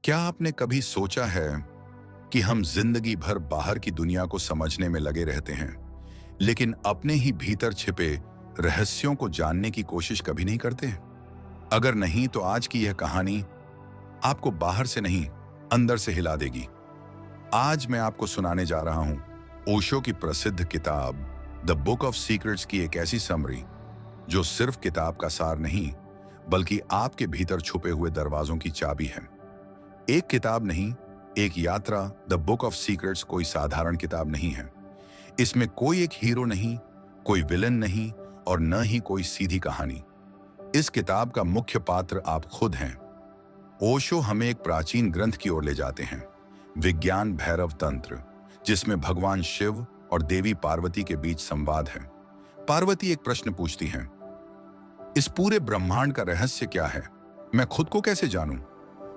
क्या आपने कभी सोचा है कि हम जिंदगी भर बाहर की दुनिया को समझने में लगे रहते हैं, लेकिन अपने ही भीतर छिपे रहस्यों को जानने की कोशिश कभी नहीं करते? अगर नहीं, तो आज की यह कहानी आपको बाहर से नहीं, अंदर से हिला देगी। आज मैं आपको सुनाने जा रहा हूं ओशो की प्रसिद्ध किताब द बुक ऑफ सीक्रेट्स की एक ऐसी समरी जो सिर्फ किताब का सार नहीं, बल्कि आपके भीतर छुपे हुए दरवाजों की चाबी है। एक किताब नहीं, एक यात्रा। द बुक ऑफ सीक्रेट्स कोई साधारण किताब नहीं है। इसमें कोई एक हीरो नहीं, कोई विलन नहीं, और न ही कोई सीधी कहानी। इस किताब का मुख्य पात्र आप खुद हैं। ओशो हमें एक प्राचीन ग्रंथ की ओर ले जाते हैं, विज्ञान भैरव तंत्र, जिसमें भगवान शिव और देवी पार्वती के बीच संवाद है। पार्वती एक प्रश्न पूछती हैं, इस पूरे ब्रह्मांड का रहस्य क्या है? मैं खुद को कैसे जानूं?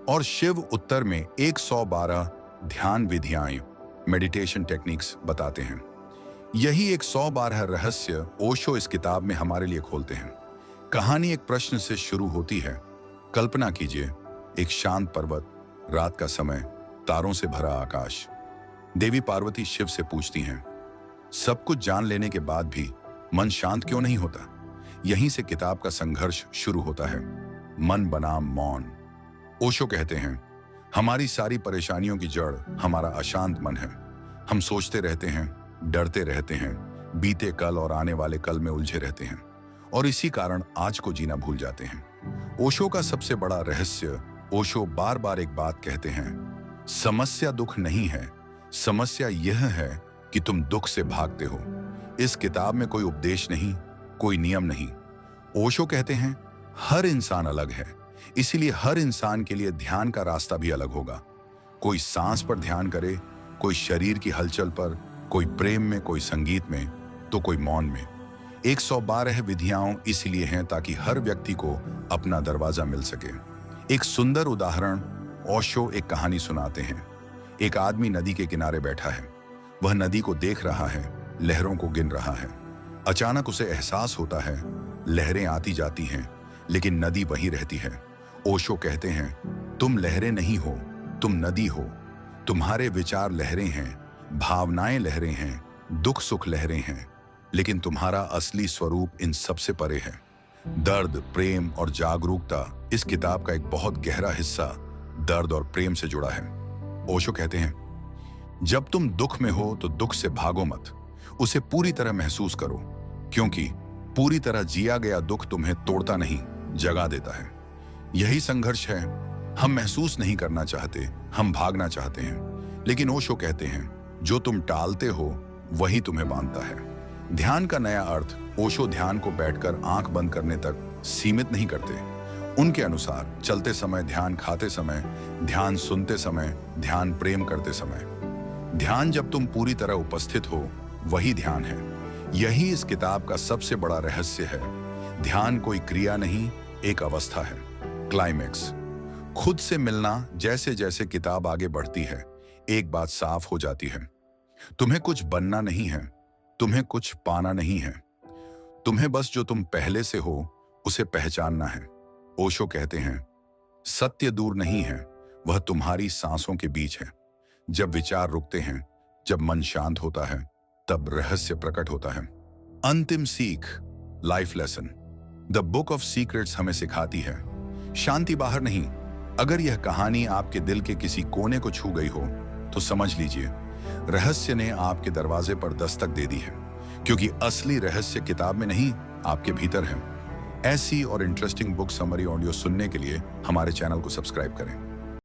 और शिव उत्तर में 112 ध्यान विधियां, मेडिटेशन टेक्निक्स बताते हैं। यही 112 रहस्य ओशो इस किताब में हमारे लिए खोलते हैं। कहानी एक प्रश्न से शुरू होती है। कल्पना कीजिए, एक शांत पर्वत, रात का समय, तारों से भरा आकाश। देवी पार्वती शिव से पूछती हैं, सब कुछ जान लेने के बाद भी मन शांत क्यों नहीं होता? यहीं से किताब का संघर्ष शुरू होता है। मन बनाम मौन। ओशो कहते हैं, हमारी सारी परेशानियों की जड़ हमारा अशांत मन है। हम सोचते रहते हैं, डरते रहते हैं, बीते कल और आने वाले कल में उलझे रहते हैं, और इसी कारण आज को जीना भूल जाते हैं। ओशो का सबसे बड़ा रहस्य, ओशो बार बार एक बात कहते हैं, समस्या दुख नहीं है, समस्या यह है कि तुम दुख से भागते हो। इस किताब में कोई उपदेश नहीं, कोई नियम नहीं। ओशो कहते हैं, हर इंसान अलग है, इसीलिए हर इंसान के लिए ध्यान का रास्ता भी अलग होगा। कोई सांस पर ध्यान करे, कोई शरीर की हलचल पर, कोई प्रेम में, कोई संगीत में, तो कोई मौन में। 112 विधियां इसलिए हैं ताकि हर व्यक्ति को अपना दरवाजा मिल सके। एक सुंदर उदाहरण, ओशो एक कहानी सुनाते हैं। एक आदमी नदी के किनारे बैठा है। वह नदी को देख रहा है, लहरों को गिन रहा है। अचानक उसे एहसास होता है, लहरें आती जाती हैं, लेकिन नदी वहीं रहती है। ओशो कहते हैं, तुम लहरें नहीं हो, तुम नदी हो। तुम्हारे विचार लहरें हैं, भावनाएं लहरें हैं, दुख सुख लहरें हैं, लेकिन तुम्हारा असली स्वरूप इन सबसे परे है। दर्द, प्रेम और जागरूकता इस किताब का एक बहुत गहरा हिस्सा दर्द और प्रेम से जुड़ा है। ओशो कहते हैं, जब तुम दुख में हो तो दुख से भागो मत, उसे पूरी तरह महसूस करो, क्योंकि पूरी तरह जिया गया दुख तुम्हें तोड़ता नहीं, जगा देता है। यही संघर्ष है। हम महसूस नहीं करना चाहते, हम भागना चाहते हैं, लेकिन ओशो कहते हैं, जो तुम टालते हो वही तुम्हें बांधता है। ध्यान का नया अर्थ, ओशो ध्यान को बैठकर आंख बंद करने तक सीमित नहीं करते। उनके अनुसार चलते समय ध्यान, खाते समय ध्यान, सुनते समय ध्यान, प्रेम करते समय ध्यान। जब तुम पूरी तरह उपस्थित हो, वही ध्यान है। यही इस किताब का सबसे बड़ा रहस्य है। ध्यान कोई क्रिया नहीं, एक अवस्था है। क्लाइमेक्स, खुद से मिलना। जैसे जैसे किताब आगे बढ़ती है, एक बात साफ हो जाती है, तुम्हें कुछ बनना नहीं है, तुम्हें कुछ पाना नहीं है, तुम्हें बस जो तुम पहले से हो उसे पहचानना है। ओशो कहते हैं, सत्य दूर नहीं है, वह तुम्हारी सांसों के बीच है। जब विचार रुकते हैं, जब मन शांत होता है, तब रहस्य प्रकट होता है। अंतिम सीख, life lesson. The book of secrets हमें सिखाती है, शांति बाहर नहीं। अगर यह कहानी आपके दिल के किसी कोने को छू गई हो, तो समझ लीजिए, रहस्य ने आपके दरवाजे पर दस्तक दे दी है, क्योंकि असली रहस्य किताब में नहीं, आपके भीतर है। ऐसी और इंटरेस्टिंग बुक समरी ऑडियो सुनने के लिए हमारे चैनल को सब्सक्राइब करें।